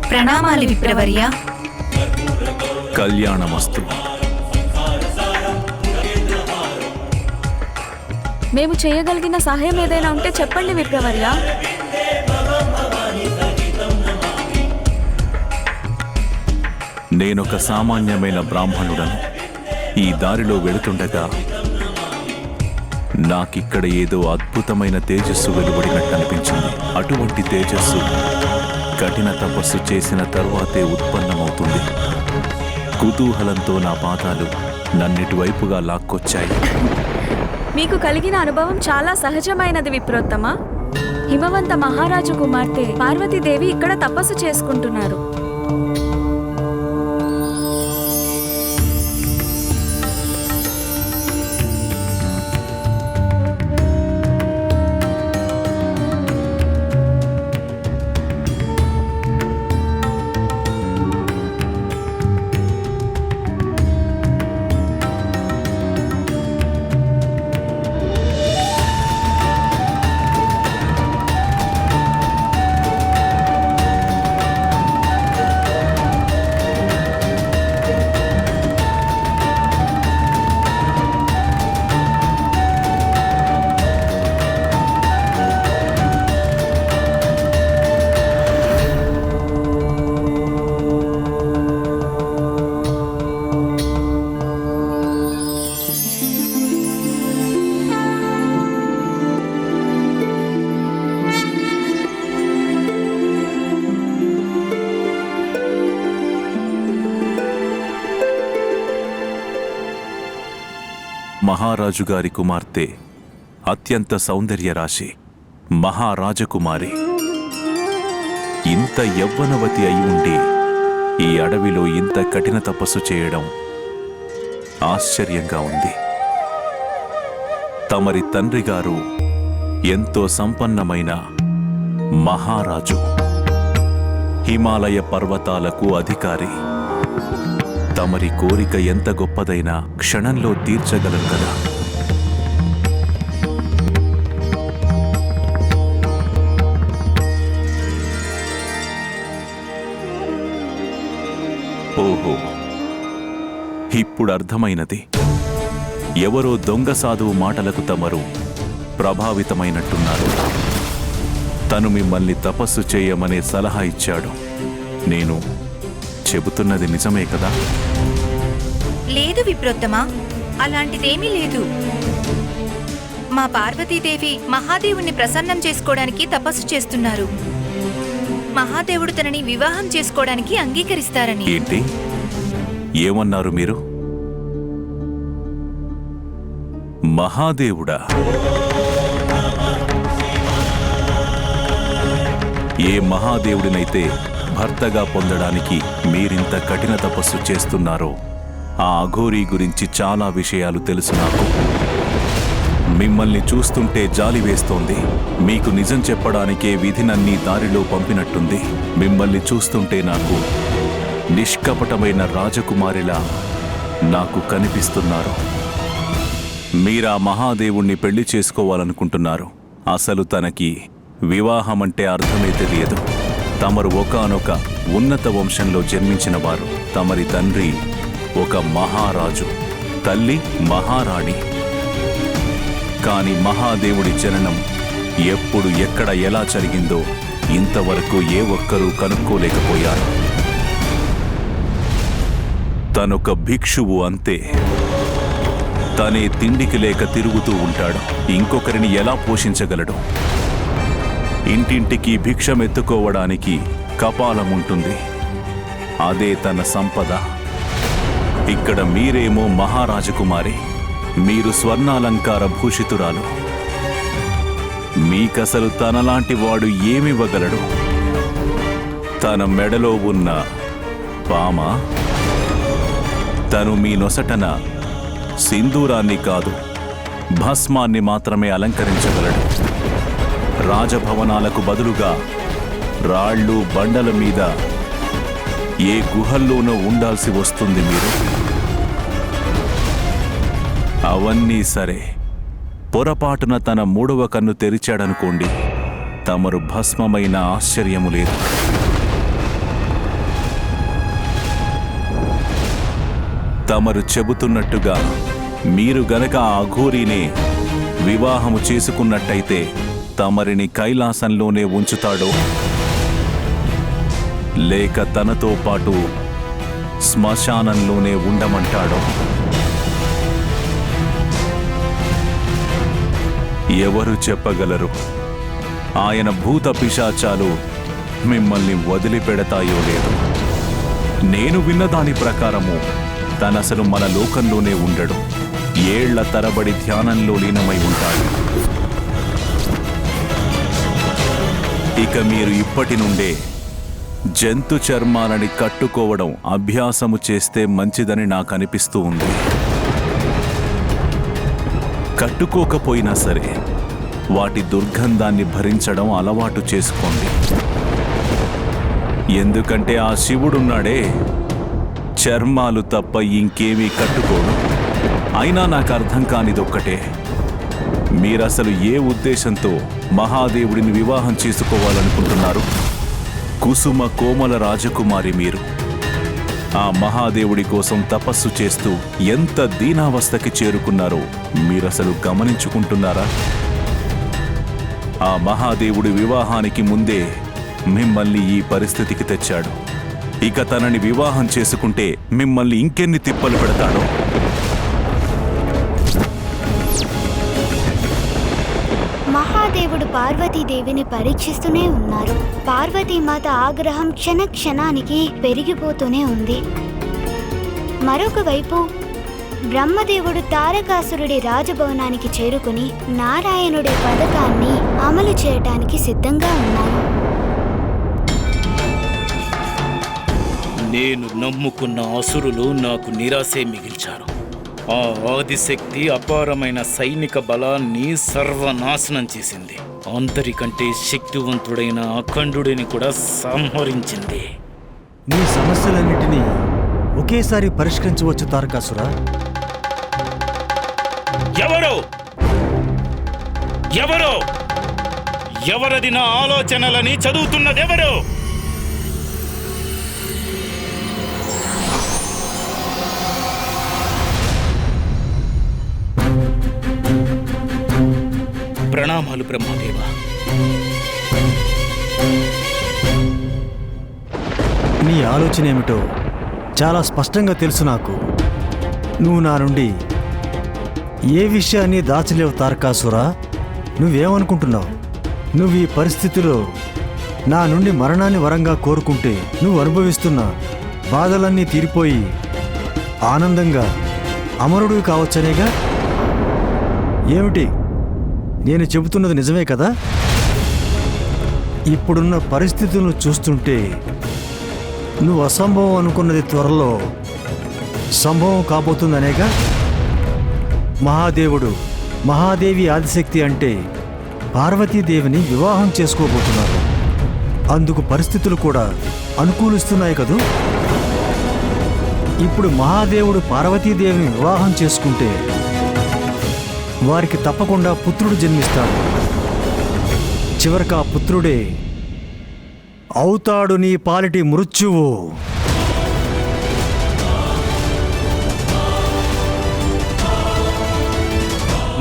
ప్రణామాలు విప్రవర్య. కళ్యాణమస్తు. మేము చేయగలిగిన సహాయం ఏదైనా ఉంటే చెప్పండి విప్రవర్య. నేనొక సామాన్యమైన బ్రాహ్మణుడను. ఈ దారిలో వెళుతుండగా నాకిక్కడ ఏదో అద్భుతమైన తేజస్సు వెలువడినట్టు అనిపించింది. అటువంటి తేజస్సు కఠిన తపస్సు చేసిన తరువాతే ఉత్పన్నమవుతుంది. కుతూహలంతో నా పాదాలు నన్నిటివైపుగా లాక్కొచ్చాయి. మీకు కలిగిన అనుభవం చాలా సహజమైనది విప్రోత్తమ. హిమవంత మహారాజు కుమార్తె పార్వతీదేవి ఇక్కడ తపస్సు చేసుకుంటున్నారు. మహారాజుగారి కుమార్తె అత్యంత సౌందర్యరాశి మహారాజకుమారి. ఇంత యవ్వనవతి అయి ఉండి ఈ అడవిలో ఇంత కఠిన తపస్సు చేయడం ఆశ్చర్యంగా ఉంది. తమరి తండ్రి గారు ఎంతో సంపన్నమైన మహారాజు, హిమాలయ పర్వతాలకు అధికారి. తమరి కోరిక ఎంత గొప్పదైనా క్షణంలో తీర్చగలరు కదా. ఓహో, ఇప్పుడు అర్థమైనది. ఎవరో దొంగ సాధువు మాటలకు తమరు ప్రభావితమైనట్టున్నారు. తను మిమ్మల్ని తపస్సు చేయమనే సలహా ఇచ్చాడు. నేను చెబుతున్నది నిజమే కదా? లేదు విప్రోత్తమా, అలాంటిదేమీ లేదు. మా పార్వతీదేవి మహాదేవుణ్ణి ప్రసన్నం చేసుకోవడానికి తపస్సు చేస్తున్నారు. మహాదేవుడు తనని వివాహం చేసుకోవడానికి అంగీకరిస్తారని. ఏంటి? ఏమన్నారు మీరు? మహాదేవుడా? ఏ మహాదేవుడినైతే భర్తగా పొందడానికి మీరింత కఠిన తపస్సు చేస్తున్నారో ఆ అఘోరీ గురించి చాలా విషయాలు తెలుసు నాకు. మిమ్మల్ని చూస్తుంటే జాలి వేస్తోంది. మీకు నిజం చెప్పడానికే విధినన్నీ దారిలో పంపినట్టుంది. మిమ్మల్ని చూస్తుంటే నాకు నిష్కపటమైన రాజకుమారిలా నాకు కనిపిస్తున్నారు. మీరా మహాదేవుణ్ణి పెళ్లి చేసుకోవాలనుకుంటున్నారు. అసలు తనకి వివాహమంటే అర్థమే తెలియదు. తమరు ఒకానొక ఉన్నత వంశంలో జన్మించిన వారు. తమరి తండ్రి ఒక మహారాజు, తల్లి మహారాణి. కాని మహాదేవుడి జననం ఎప్పుడు ఎక్కడ ఎలా జరిగిందో ఇంతవరకు ఏ ఒక్కరూ కనుక్కోలేకపోయారు. తనొక భిక్షువు అంతే. తనే తిండికి లేక తిరుగుతూ ఉంటాడు. ఇంకొకరిని ఎలా పోషించగలడు? ఇంటింటికి భిక్షమెత్తుకోవడానికి కపాలముంటుంది. అదే తన సంపద. ఇక్కడ మీరేమో మహారాజకుమారి. మీరు స్వర్ణాలంకార భూషితురాలు. మీకసలు తనలాంటి వాడు ఏమివ్వగలడు? తన మెడలో ఉన్న పామ? తను మీ నొసటన సింధూరాన్ని కాదు, భస్మాన్ని మాత్రమే అలంకరించగలడు. రాజభవనాలకు బదులుగా రాళ్ళు బండల మీద ఏ గుహల్లోనూ ఉండాల్సి వస్తుంది మీరు. అవన్నీ సరే, పొరపాటున తన మూడవ కన్ను తెరిచాడనుకోండి, తమరు భస్మమైన ఆశ్చర్యము లేదు. తమరు చెబుతున్నట్టుగా మీరు గనక ఆ అఘోరీనే వివాహము చేసుకున్నట్టయితే తమరిని కైలాసంలోనే ఉంచుతాడో లేక తనతో పాటు శ్మశానంలోనే ఉండమంటాడో ఎవరు చెప్పగలరు? ఆయన భూత పిశాచాలు మిమ్మల్ని వదిలిపెడతాయో లేదు. నేను విన్న దాని ప్రకారము తనసలు మన లోకంలోనే ఉండడు. ఏళ్ల తరబడి ధ్యానంలో లీనమై ఉంటాడు. ఇక మీరు ఇప్పటి నుండే జంతు చర్మాలని కట్టుకోవడం అభ్యాసము చేస్తే మంచిదని నాకు అనిపిస్తూ ఉంది. కట్టుకోకపోయినా సరే వాటి దుర్గంధాన్ని భరించడం అలవాటు చేసుకోండి. ఎందుకంటే ఆ శివుడున్నాడే, చర్మాలు తప్ప ఇంకేమీ కట్టుకోడు. అయినా నాకు అర్థం కానిదొక్కటే, మీరసలు ఏ ఉద్దేశంతో మహాదేవుడిని వివాహం చేసుకోవాలనుకుంటున్నారు? కుసుమ కోమల రాజకుమారి మీరు. ఆ మహాదేవుడి కోసం తపస్సు చేస్తూ ఎంత దీనావస్థకి చేరుకున్నారో మీరసలు గమనించుకుంటున్నారా? ఆ మహాదేవుడి వివాహానికి ముందే మిమ్మల్ని ఈ పరిస్థితికి తెచ్చాడు. ఇక తనని వివాహం చేసుకుంటే మిమ్మల్ని ఇంకెన్ని తిప్పలు పెడతాడో. మహాదేవుడు పార్వతీదేవిని పరీక్షిస్తూనే ఉన్నారు. పార్వతీమాత ఆగ్రహం క్షణ క్షణానికి పెరిగిపోతూనే ఉంది. మరొక వైపు బ్రహ్మదేవుడు తారకాసురుడి రాజభవనానికి చేరుకుని నారాయణుడి పథకాన్ని అమలు చేయటానికి సిద్ధంగా ఉన్నారు. నేను నమ్ముకున్న అసురులు నాకు నిరాశే మిగిల్చారు. ఆ ఆదిశక్తి అపారమైన సైనిక బలాన్ని సర్వనాశనం చేసింది. అందరికంటే శక్తివంతుడైన అఖండుడిని కూడా సంహరించింది. నీ సమస్యలన్నిటినీ ఒకేసారి పరిష్కరించవచ్చు తారకాసుర. ఎవరు ఎవరు ఎవరది నా ఆలోచనలని చదువుతున్నదెవరు? ప్రణామాలు బ్రహ్మదేవ. నీ ఆలోచన ఏమిటో చాలా స్పష్టంగా తెలుసు నాకు. నువ్వు నా నుండి ఏ విషయాన్ని దాచలేవు తారకాసురా. నువ్వేమనుకుంటున్నావు? నువ్వు ఈ పరిస్థితిలో నా నుండి మరణాన్ని వరంగా కోరుకుంటే నువ్వు అనుభవిస్తున్న బాధలన్నీ తీరిపోయి ఆనందంగా అమరుడివి కావచ్చనేగా? ఏమిటి నేను చెబుతున్నది నిజమే కదా? ఇప్పుడున్న పరిస్థితులను చూస్తుంటే నువ్వు అసంభవం అనుకున్నది త్వరలో సంభవం కాబోతుందనేగా? మహాదేవి ఆదిశక్తి అంటే పార్వతీదేవిని వివాహం చేసుకోబోతున్నారు. అందుకు పరిస్థితులు కూడా అనుకూలిస్తున్నాయి కదూ. ఇప్పుడు మహాదేవుడు పార్వతీదేవిని వివాహం చేసుకుంటే వారికి తప్పకుండా పుత్రుడు జన్మిస్తాడు. చివరికి ఆ పుత్రుడే అవుతాడు నీ పాలిటి మృత్యువు.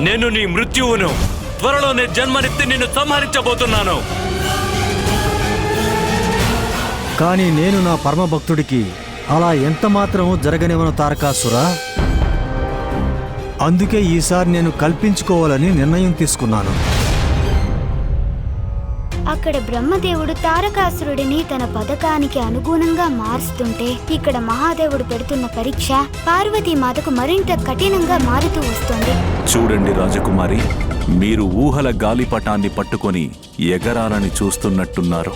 నేను నీ మృత్యువును త్వరలోనే జన్మనెత్తి నిన్ను సంహరించబోతున్నాను. కానీ నేను నా పరమభక్తుడికి అలా ఎంత మాత్రమూ జరగనివను తారకాసురా. అందుకే ఈసారి నేను కల్పించుకోవాలని నిర్ణయం తీసుకున్నాను. అక్కడ బ్రహ్మదేవుడు తారకాసురుడిని తన పథకానికి అనుగుణంగా మారుస్తుంటే ఇక్కడ మహాదేవుడు పెడుతున్న పరీక్ష పార్వతీమాతకు మరింత కఠినంగా మారుతూ వస్తుంది. చూడండి రాజకుమారి, మీరు ఊహల గాలిపటాన్ని పట్టుకొని ఎగరాలని చూస్తున్నట్టున్నారు.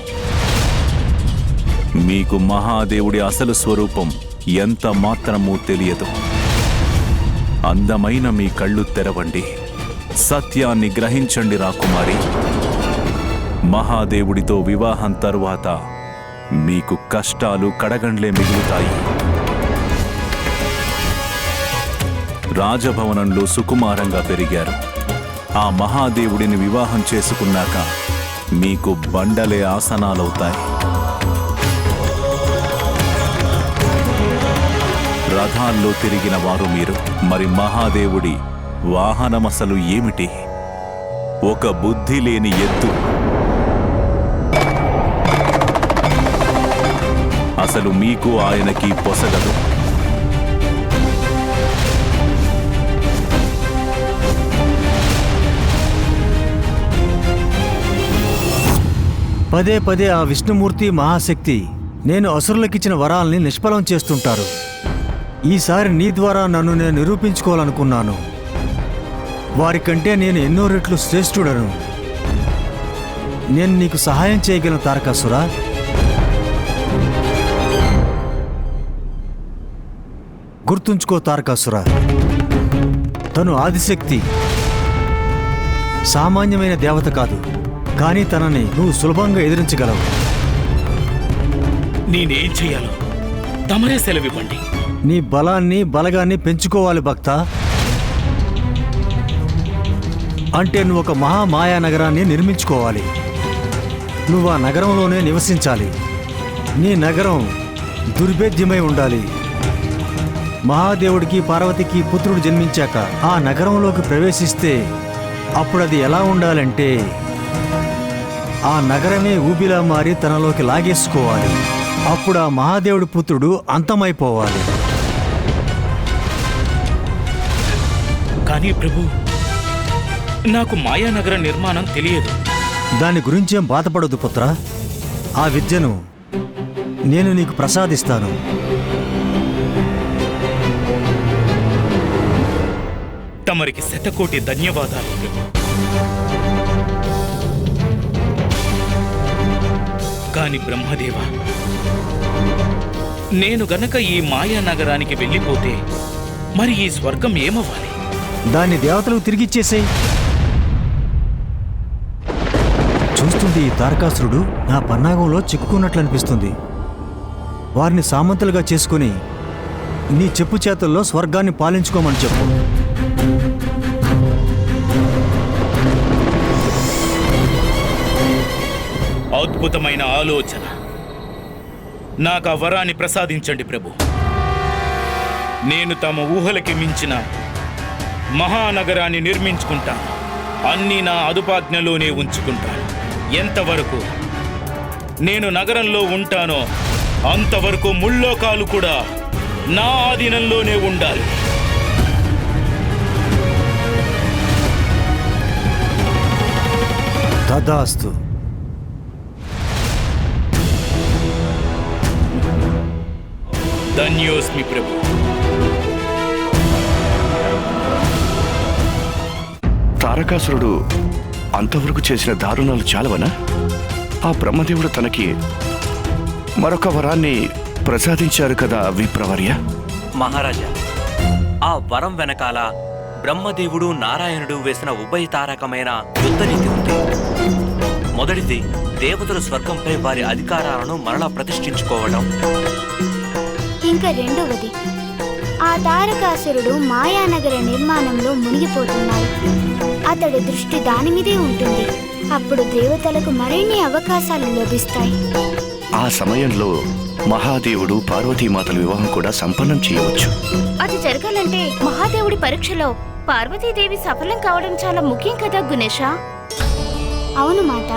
మీకు మహాదేవుడి అసలు స్వరూపం ఎంత మాత్రమూ తెలియదు. అందమైన మీ కళ్ళు తెరవండి, సత్యాన్ని గ్రహించండి రాకుమారి. మహాదేవుడితో వివాహం తరువాత మీకు కష్టాలు కడగండ్లే మిగులుతాయి. రాజభవనంలో సుకుమారంగా పెరిగారు. ఆ మహాదేవుడిని వివాహం చేసుకున్నాక మీకు బండలే ఆసనాలవుతాయి. రథాల్లో తిరిగిన వారు మీరు. మరి మహాదేవుడి వాహనమసలు ఏమిటి? ఒక బుద్ధి లేని ఎద్దు. అసలు మీకు ఆయనకి పొసగదు. పదే పదే ఆ విష్ణుమూర్తి మహాశక్తి నేను అసురులకిచ్చిన వరాల్ని నిష్ఫలం చేస్తుంటారు. ఈసారి నీ ద్వారా నన్ను నేను నిరూపించుకోవాలనుకున్నాను. వారికంటే నేను ఎన్నో రెట్లు శ్రేష్ఠుడను. నేను నీకు సహాయం చేయగలను తారకాసురా. గుర్తుంచుకో తారకాసురా, తను ఆదిశక్తి, సామాన్యమైన దేవత కాదు. కానీ తనని నువ్వు సులభంగా ఎదిరించగలవు. నేనేం చెయ్యాలో తమరే సెలవివ్వండి. నీ బలాన్ని బలగాన్ని పెంచుకోవాలి భక్త. అంటే నువ్వు ఒక మహామాయా నగరాన్ని నిర్మించుకోవాలి. నువ్వు ఆ నగరంలోనే నివసించాలి. నీ నగరం దుర్భేద్యమై ఉండాలి. మహాదేవుడికి పార్వతికి పుత్రుడు జన్మించాక ఆ నగరంలోకి ప్రవేశిస్తే అప్పుడు అది ఎలా ఉండాలంటే ఆ నగరమే ఊబిలా మారి తనలోకి లాగేసుకోవాలి. అప్పుడు ఆ మహాదేవుడి పుత్రుడు అంతమైపోవాలి. కానీ ప్రభు, నాకు మాయానగర నిర్మాణం తెలియదు. దాని గురించేం బాధపడదు పుత్ర. ఆ విద్యను నేను నీకు ప్రసాదిస్తాను. తమరికి శతకోటి ధన్యవాదాలు ప్రభు. కాని బ్రహ్మదేవ, నేను గనక ఈ మాయా నగరానికి వెళ్ళిపోతే మరి ఈ స్వర్గం ఏమవ్వాలి? దాన్ని దేవతలకు తిరిగిచ్చేసేయ్. చూస్తుంది ఈ తారకాసురుడు నా పన్నాగంలో చిక్కుకున్నట్లు అనిపిస్తుంది. వారిని సామంతులుగా చేసుకుని నీ చెప్పు చేతుల్లో స్వర్గాన్ని పాలించుకోమని చెప్పు. అద్భుతమైన ఆలోచన. నాకు ఆ వరాన్ని ప్రసాదించండి ప్రభు. నేను తమ ఊహలకి మించిన మహానగరాన్ని నిర్మించుకుంటాను. అన్నీ నా అదుపాజ్ఞలోనే ఉంచుకుంటాను. ఎంతవరకు నేను నగరంలో ఉంటానో అంతవరకు ముల్లోకాలు కూడా నా ఆధీనంలోనే ఉండాలి. తదాస్తు. ధన్యోస్మి ప్రభు. తారకాసురుడు అంతవరకు చేసిన దారుణాలు చాలవనా? ఆ బ్రహ్మదేవుడు తనకి మరొక వరాన్ని ప్రసాదించారు కదా విప్రవర్య. మహారాజా, ఆ వరం వెనకాల బ్రహ్మదేవుడు నారాయణుడు వేసిన ఉభయతారకమైన యుద్ధనీతి ఉంది. మొదటిది, దేవతలు స్వర్గంపై వారి అధికారాలను మరలా ప్రతిష్ఠించుకోవడం. ఇంకా రెండవది, ఆ తారకాసురుడు మాయానగర నిర్మాణంలో మునిగిపోతున్నాడు. అతడి దృష్టి దాని మీదే ఉంటుంది. అప్పుడు దేవతలకు మరిన్ని అవకాశాలు లభిస్తాయి. ఆ సమయంలో మహాదేవుడు పార్వతీమాతల వివాహం కూడా సంపన్నం చేయవచ్చు. అది జరగాలంటే మహాదేవుడి పరీక్షలో పార్వతీదేవి సఫలం కావడం చాలా ముఖ్యం కదా గుణేశ. అవును మాట,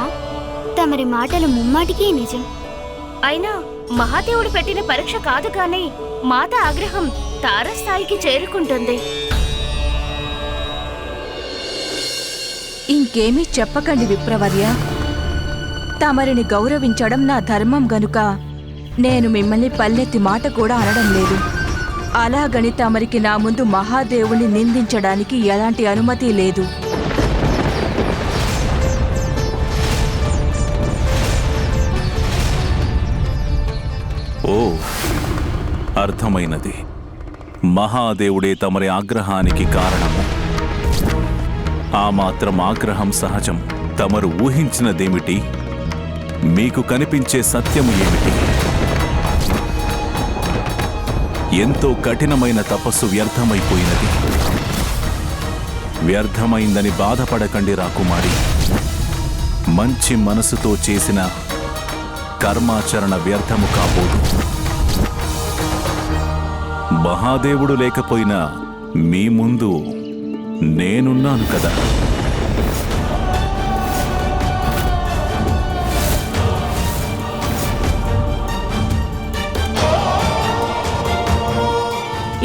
తమరి మాటలు ముమ్మాటికి నిజం. అయినా మహాదేవుడు పెట్టిన పరీక్ష కాదు కానీ మాత ఆగ్రహం తారస్థాయికి చేరుకుంటుంది. ఇంకేమీ చెప్పకండి విప్రవర్య. తమరిని గౌరవించడం నా ధర్మం గనుక నేను మిమ్మల్ని పల్లెత్తి మాట కూడా అనడం లేదు. అలాగని తమరికి నా ముందు మహాదేవుని నిందించడానికి ఎలాంటి అనుమతి లేదు. ఓ, అర్థమైనది. మహాదేవుడే తమరి ఆగ్రహానికి కారణము. ఆ మాత్రం ఆగ్రహం సహజం. తమరు ఊహించినదేమిటి? మీకు కనిపించే సత్యము ఏమిటి? ఎంతో కఠినమైన తపస్సు వ్యర్థమైపోయినది. వ్యర్థమైందని బాధపడకండి రాకుమారి. మంచి మనసుతో చేసిన కర్మాచరణ వ్యర్థము కాబోదు. మహాదేవుడు లేకపోయినా మీ ముందు నేనున్నాను కదా.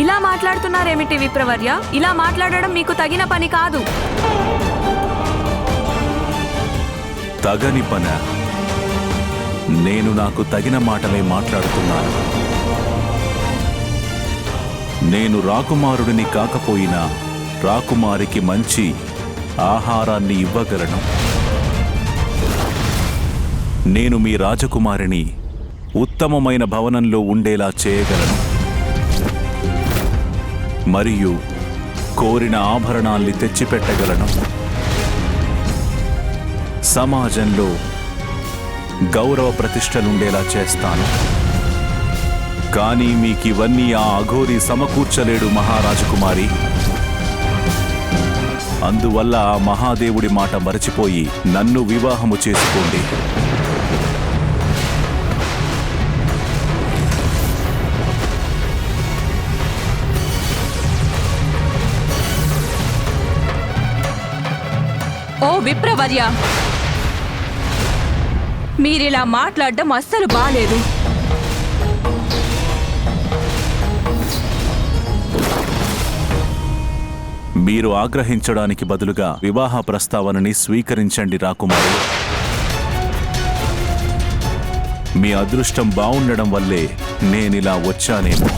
ఇలా మాట్లాడుతున్నారేమిటి విప్రవర్య? ఇలా మాట్లాడడం మీకు తగిన పని కాదు. తగని పన? నేను నాకు తగిన మాటలే మాట్లాడుతున్నాను. నేను రాకుమారుడిని కాకపోయినా రాకుమారికి మంచి ఆహారాన్ని ఇవ్వగలను. నేను మీ రాజకుమారిని ఉత్తమమైన భవనంలో ఉండేలా చేయగలను. మరియు కోరిన ఆభరణాల్ని తెచ్చిపెట్టగలను. సమాజంలో గౌరవ ప్రతిష్టలుండేలా చేస్తాను. కానీ మీకివన్నీ ఆ అఘోరి సమకూర్చలేడు మహారాజకుమారి. అందువల్ల ఆ మహాదేవుడి మాట మరచిపోయి నన్ను వివాహము చేసుకోండి. ఓ విప్రవర్య, మీరిలా మాట్లాడడం అస్సలు బాలేదు. మీరు ఆగ్రహించడానికి బదులుగా వివాహ ప్రస్తావనని స్వీకరించండి రాకుమారి. మీ అదృష్టం బావుండడం వల్లే నేనిలా వచ్చానేమో.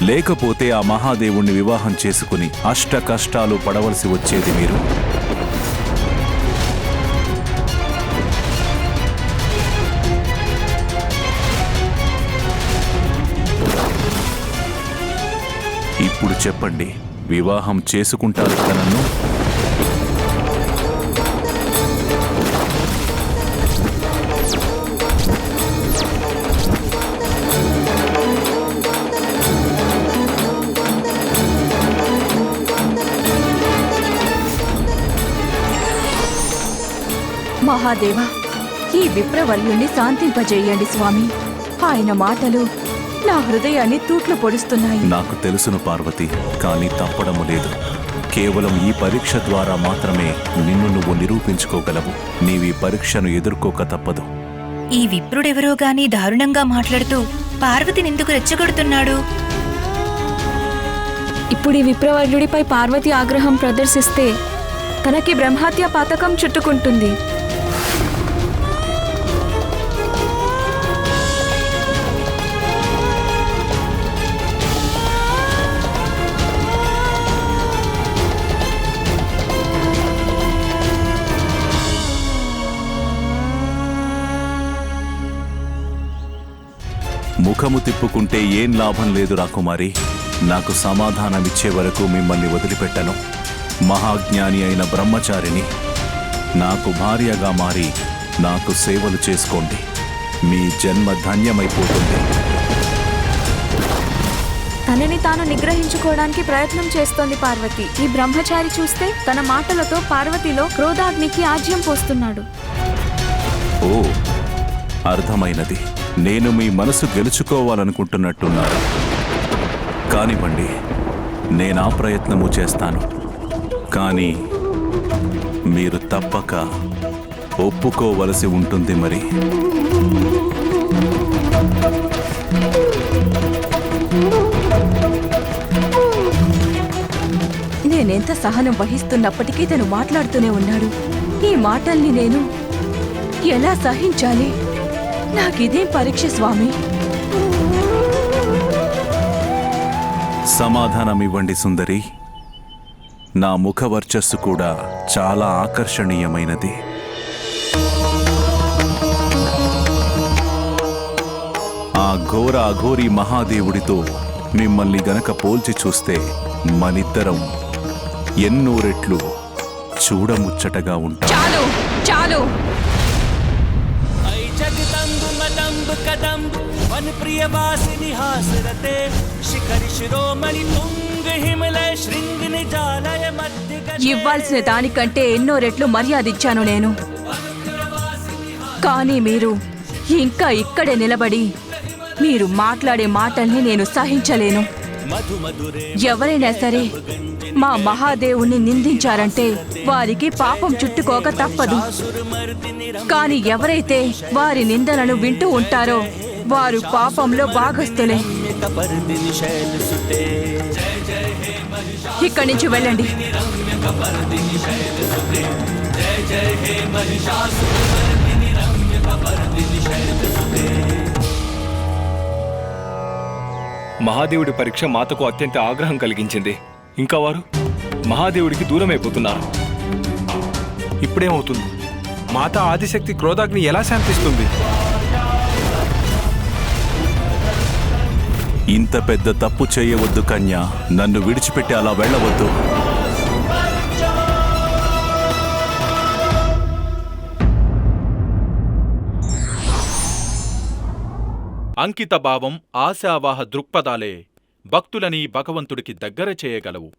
లేకపోతే ఆ మహాదేవుణ్ణి వివాహం చేసుకుని అష్ట కష్టాలు పడవలసి వచ్చేది మీరు. ఇప్పుడు చెప్పండి, వివాహం చేసుకుంటారు కదా నన్ను? మహాదేవా, ఈ విప్రవర్యుణ్ణి శాంతింపజేయండి స్వామి. ఆయన మాటలు నా హృదయాన్ని తూట్లు పొడుస్తున్నాయి. నాకు తెలుసును పార్వతి, కానీ తప్పడము లేదు. కేవలం ఈ పరీక్ష ద్వారా మాత్రమే నిన్ను నువ్వు నిరూపించుకోగలవు. నీవీ పరీక్షను ఎదుర్కోక తప్పదు. ఈ విప్రుడెవరో గాని దారుణంగా మాట్లాడుతూ పార్వతినెందుకు రెచ్చగొడుతున్నాడు? ఇప్పుడు ఈ విప్రవర్యుడిపై పార్వతి ఆగ్రహం ప్రదర్శిస్తే తనకి బ్రహ్మహత్య పాతకం చుట్టుకుంటుంది. ముఖము తిప్పుకుంటే ఏం లాభం లేదు రాకుమారి. నాకు సమాధానమిచ్చే వరకు మిమ్మల్ని వదిలిపెట్టను. మహాజ్ఞాని అయిన బ్రహ్మచారిని నాకు భార్యగా మారి నాకు సేవలు చేసుకోండి. మీ జన్మ ధన్యమైపోతుంది. తనని తాను నిగ్రహించుకోవడానికి ప్రయత్నం చేస్తోంది పార్వతి. ఈ బ్రహ్మచారి చూస్తే తన మాటలతో పార్వతిలో క్రోధాగ్నికి ఆజ్యం పోస్తున్నాడు. ఓ, అర్థమైనది. నేను మీ మనసు గెలుచుకోవాలనుకుంటున్నట్టున్నారు. కానివ్వండి, నేనా ప్రయత్నము చేస్తాను. కానీ మీరు తప్పక ఒప్పుకోవలసి ఉంటుంది. మరి నేనెంత సహనం వహిస్తున్నప్పటికీ తను మాట్లాడుతూనే ఉన్నాడు. ఈ మాటల్ని నేను ఎలా సహించాలి? నాకిదేం పరీక్ష స్వామి? సమాధానమివ్వండి సుందరి. నా ముఖ వర్చస్సు కూడా చాలా ఆకర్షణీయమైనది. ఆ ఘోర అఘోరి మహాదేవుడితో మిమ్మల్ని గనక పోల్చి చూస్తే మనిద్దరం ఎన్నో రెట్లు చూడముచ్చటగా ఉంటాం. చాలు చాలు. ఇవ్వాల్సిన దానికంటే ఎన్నో రెట్లు మర్యాద ఇచ్చాను నేను. కానీ మీరు ఇంకా ఇక్కడే నిలబడి మీరు మాట్లాడే మాటల్ని నేను సహించలేను. ఎవరైనా సరే మా మహాదేవుణ్ణి నిందించారంటే వారికి పాపం చుట్టుకోక తప్పదు. కాని ఎవరైతే వారి నిందలను వింటూ ఉంటారో వారు పాపంలో భాగస్థులే. ఇక్కడి నుంచి వెళ్ళండి. మహాదేవుడి పరీక్ష మాతకు అత్యంత ఆగ్రహం కలిగించింది. ఇంకా వారు మహాదేవుడికి దూరమైపోతున్నారు. ఇప్పుడేమవుతుంది? మాత ఆదిశక్తి క్రోధాగ్ని ఎలా శాంతిస్తుంది? ఇంత పెద్ద తప్పు చేయవద్దు కన్యా. నన్ను విడిచిపెట్టి అలా వెళ్ళవద్దు. అంకిత భావం, ఆశావాహ దృక్పథాలే భక్తులని భగవంతుడికి దగ్గర చేయగలవు.